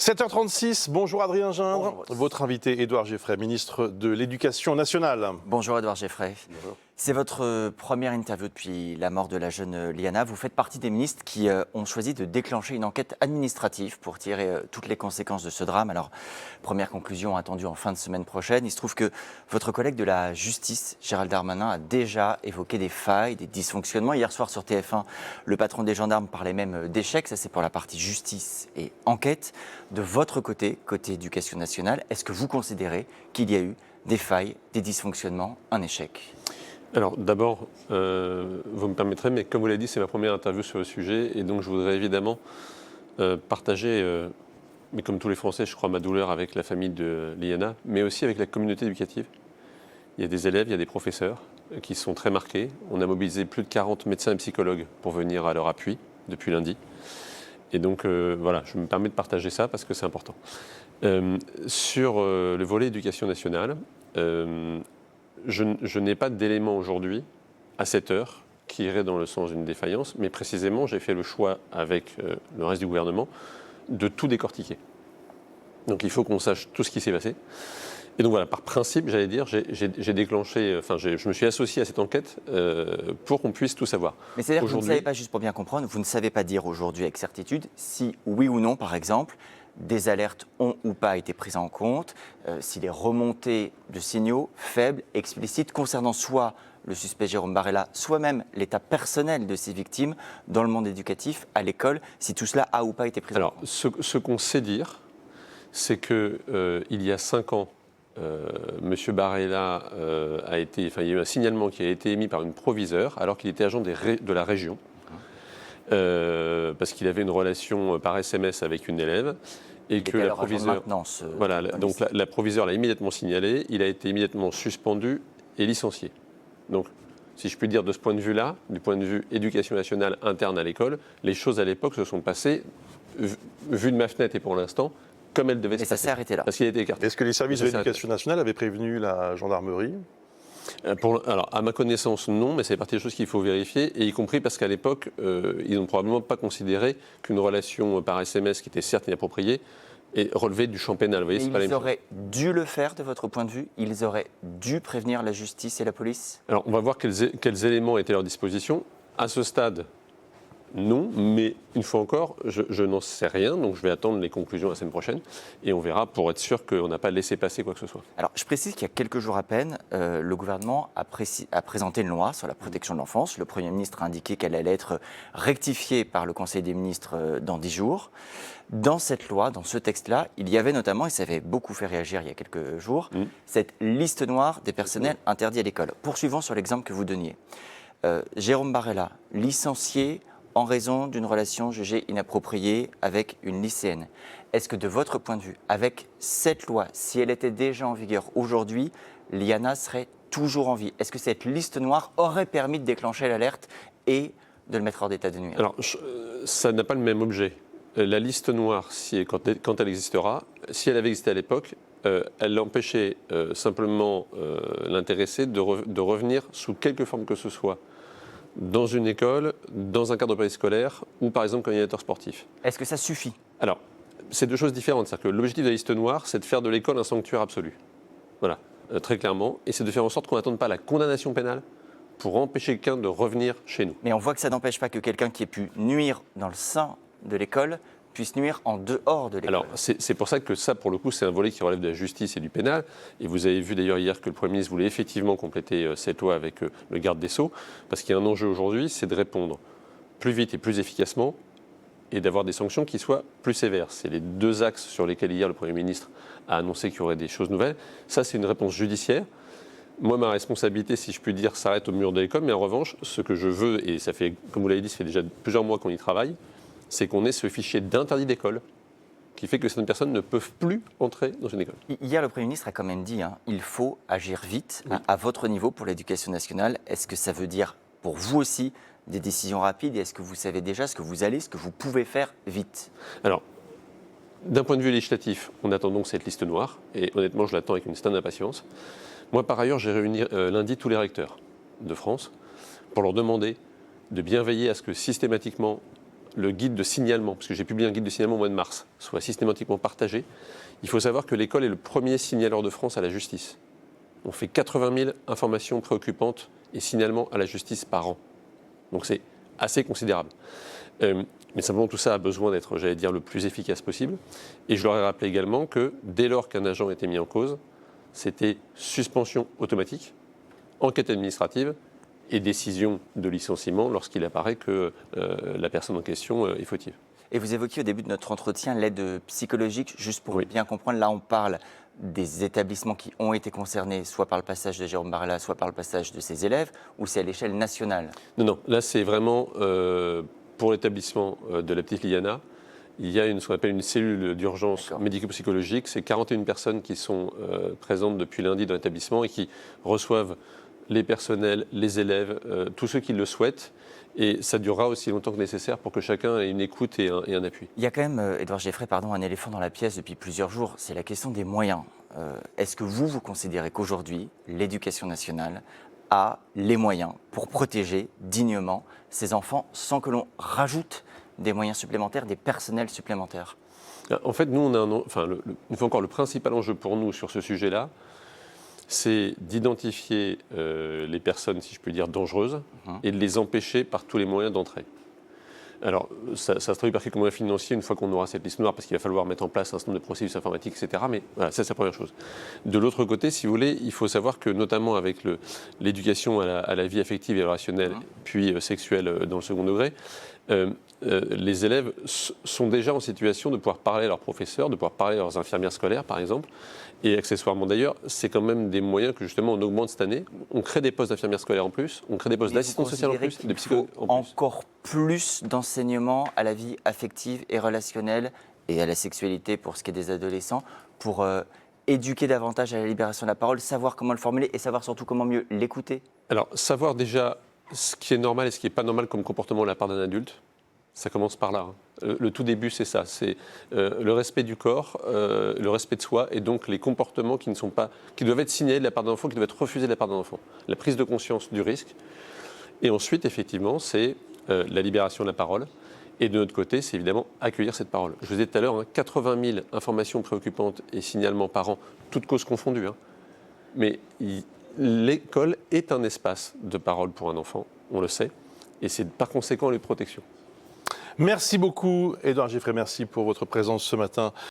7h36, bonjour Adrien Gindre. Bonjour. Votre invité, Édouard Geffray, ministre de l'Éducation nationale. Bonjour Édouard Geffray. Bonjour. C'est votre première interview depuis la mort de la jeune Liana. Vous faites partie des ministres qui ont choisi de déclencher une enquête administrative pour tirer toutes les conséquences de ce drame. Alors, première conclusion attendue en fin de semaine prochaine. Il se trouve que votre collègue de la justice, Gérald Darmanin, a déjà évoqué des failles, des dysfonctionnements. Hier soir sur TF1, le patron des gendarmes parlait même d'échecs. Ça, c'est pour la partie justice et enquête. De votre côté, côté éducation nationale, est-ce que vous considérez qu'il y a eu des failles, des dysfonctionnements, un échec ? Alors d'abord, vous me permettrez, mais comme vous l'avez dit, c'est ma première interview sur le sujet, et donc je voudrais évidemment partager, mais comme tous les Français, je crois, ma douleur avec la famille de Liana, mais aussi avec la communauté éducative. Il y a des élèves, il y a des professeurs qui sont très marqués. On a mobilisé plus de 40 médecins et psychologues pour venir à leur appui depuis lundi. Et donc voilà, je me permets de partager ça parce que c'est important. Sur le volet éducation nationale, je n'ai pas d'éléments aujourd'hui, à cette heure, qui irait dans le sens d'une défaillance, mais précisément, j'ai fait le choix, avec le reste du gouvernement, de tout décortiquer. Donc il faut qu'on sache tout ce qui s'est passé. Et donc voilà, par principe, j'allais dire, j'ai déclenché, je me suis associé à cette enquête pour qu'on puisse tout savoir. Mais c'est-à-dire que vous ne savez pas, juste pour bien comprendre, vous ne savez pas dire aujourd'hui avec certitude si, oui ou non, par exemple, des alertes ont ou pas été prises en compte, si les remontées de signaux faibles, explicites, concernant soit le suspect Jérôme Barella, soit même l'état personnel de ces victimes dans le monde éducatif, à l'école, si tout cela a ou pas été pris en compte. Ce qu'on sait dire, c'est qu'il y a 5 ans, M. Barella il y a eu un signalement qui a été émis par une proviseure alors qu'il était agent de la région. Parce qu'il avait une relation par SMS avec une élève et que la proviseure, donc la proviseure l'a immédiatement signalé, il a été immédiatement suspendu et licencié. Donc, si je puis dire de ce point de vue-là, du point de vue éducation nationale interne à l'école, les choses à l'époque se sont passées, vu de ma fenêtre et pour l'instant, comme elles devaient se passer. Et ça s'est arrêté là. Parce qu'il a été écarté. Est-ce que les services de l'Éducation nationale avaient prévenu la gendarmerie ? Alors, à ma connaissance, non, mais c'est partie des choses qu'il faut vérifier, et y compris parce qu'à l'époque, ils n'ont probablement pas considéré qu'une relation par SMS, qui était certes inappropriée, relevait du champ pénal. Vous voyez, ils auraient dû le faire, de votre point de vue ? Ils auraient dû prévenir la justice et la police ? Alors, on va voir quels éléments étaient à leur disposition. À ce stade, non, mais une fois encore, je n'en sais rien, donc je vais attendre les conclusions la semaine prochaine et on verra pour être sûr qu'on n'a pas laissé passer quoi que ce soit. Alors, je précise qu'il y a quelques jours à peine, le gouvernement a présenté une loi sur la protection de l'enfance. Le Premier ministre a indiqué qu'elle allait être rectifiée par le Conseil des ministres dans 10 jours. Dans cette loi, dans ce texte-là, il y avait notamment, et ça avait beaucoup fait réagir il y a quelques jours, cette liste noire des personnels interdits à l'école. Poursuivons sur l'exemple que vous donniez. Jérôme Barella, licencié en raison d'une relation jugée inappropriée avec une lycéenne. Est-ce que de votre point de vue, avec cette loi, si elle était déjà en vigueur aujourd'hui, Liana serait toujours en vie ? Est-ce que cette liste noire aurait permis de déclencher l'alerte et de le mettre hors d'état de nuire ? Alors, ça n'a pas le même objet. La liste noire, quand elle existera, si elle avait existé à l'époque, elle empêchait simplement l'intéressé de revenir sous quelque forme que ce soit dans une école, dans un cadre périscolaire ou par exemple comme animateur sportif. Est-ce que ça suffit ? Alors, c'est deux choses différentes. C'est-à-dire que l'objectif de la liste noire, c'est de faire de l'école un sanctuaire absolu. Voilà, très clairement. Et c'est de faire en sorte qu'on n'attende pas la condamnation pénale pour empêcher quelqu'un de revenir chez nous. Mais on voit que ça n'empêche pas que quelqu'un qui ait pu nuire dans le sein de l'école puisse nuire en dehors de l'école. Alors, c'est pour ça que ça, pour le coup, c'est un volet qui relève de la justice et du pénal. Et vous avez vu d'ailleurs hier que le Premier ministre voulait effectivement compléter cette loi avec le garde des Sceaux, parce qu'il y a un enjeu aujourd'hui, c'est de répondre plus vite et plus efficacement et d'avoir des sanctions qui soient plus sévères. C'est les deux axes sur lesquels hier le Premier ministre a annoncé qu'il y aurait des choses nouvelles. Ça, c'est une réponse judiciaire. Moi, ma responsabilité, si je puis dire, s'arrête au mur de l'école. Mais en revanche, ce que je veux, et ça fait, comme vous l'avez dit, ça fait déjà plusieurs mois qu'on y travaille, c'est qu'on ait ce fichier d'interdit d'école qui fait que certaines personnes ne peuvent plus entrer dans une école. Hier, le Premier ministre a quand même dit il faut agir vite. Oui. À votre niveau, pour l'éducation nationale, est-ce que ça veut dire, pour vous aussi, des décisions rapides ? Et est-ce que vous savez déjà ce que vous pouvez faire vite ? Alors, d'un point de vue législatif, on attend donc cette liste noire. Et honnêtement, je l'attends avec une certaine impatience. Moi, par ailleurs, j'ai réuni lundi tous les recteurs de France pour leur demander de bien veiller à ce que systématiquement, le guide de signalement, parce que j'ai publié un guide de signalement au mois de mars, soit systématiquement partagé. Il faut savoir que l'école est le premier signaleur de France à la justice. On fait 80 000 informations préoccupantes et signalements à la justice par an. Donc c'est assez considérable. Mais simplement tout ça a besoin d'être, j'allais dire, le plus efficace possible. Et je leur ai rappelé également que dès lors qu'un agent était mis en cause, c'était suspension automatique, enquête administrative et décision de licenciement lorsqu'il apparaît que la personne en question est fautive. Et vous évoquiez au début de notre entretien l'aide psychologique, juste pour Oui. bien comprendre, là on parle des établissements qui ont été concernés, soit par le passage de Jérôme Barla, soit par le passage de ses élèves, ou c'est à l'échelle nationale? Non, non, là c'est vraiment pour l'établissement de la petite Liana. Il y a ce qu'on appelle une cellule d'urgence médico-psychologique. C'est 41 personnes qui sont présentes depuis lundi dans l'établissement et qui reçoivent les personnels, les élèves, tous ceux qui le souhaitent. Et ça durera aussi longtemps que nécessaire pour que chacun ait une écoute et un appui. Il y a quand même, Édouard Geffray, un éléphant dans la pièce depuis plusieurs jours, c'est la question des moyens. Est-ce que vous considérez qu'aujourd'hui, l'éducation nationale a les moyens pour protéger dignement ces enfants sans que l'on rajoute des moyens supplémentaires, des personnels supplémentaires? En fait, nous, on a une fois encore, le principal enjeu pour nous sur ce sujet-là, c'est d'identifier les personnes, si je puis dire, dangereuses et de les empêcher par tous les moyens d'entrer. Alors, ça se traduit par quelques moyens financiers une fois qu'on aura cette liste noire, parce qu'il va falloir mettre en place un certain nombre de processus informatiques, etc. Mais voilà, ça, c'est la première chose. De l'autre côté, si vous voulez, il faut savoir que, notamment avec l'éducation à la vie affective et relationnelle, puis sexuelle dans le second degré, les élèves sont déjà en situation de pouvoir parler à leurs professeurs, de pouvoir parler à leurs infirmières scolaires, par exemple. Et accessoirement d'ailleurs, c'est quand même des moyens que justement on augmente cette année. On crée des postes d'infirmières scolaires en plus, on crée des postes d'assistants sociaux en plus, de psychologues en plus. Encore plus d'enseignement à la vie affective et relationnelle et à la sexualité pour ce qui est des adolescents, pour éduquer davantage à la libération de la parole, savoir comment le formuler et savoir surtout comment mieux l'écouter. Alors, savoir déjà ce qui est normal et ce qui n'est pas normal comme comportement de la part d'un adulte, ça commence par là. Le tout début, c'est ça. C'est le respect du corps, le respect de soi et donc les comportements qui doivent être signalés de la part d'un enfant, qui doivent être refusés de la part d'un enfant. La prise de conscience du risque. Et ensuite, effectivement, c'est la libération de la parole. Et de notre côté, c'est évidemment accueillir cette parole. Je vous disais tout à l'heure, 80 000 informations préoccupantes et signalements par an, toutes causes confondues. Mais l'école est un espace de parole pour un enfant, on le sait. Et c'est par conséquent les protections. Merci beaucoup, Édouard Geffray. Merci pour votre présence ce matin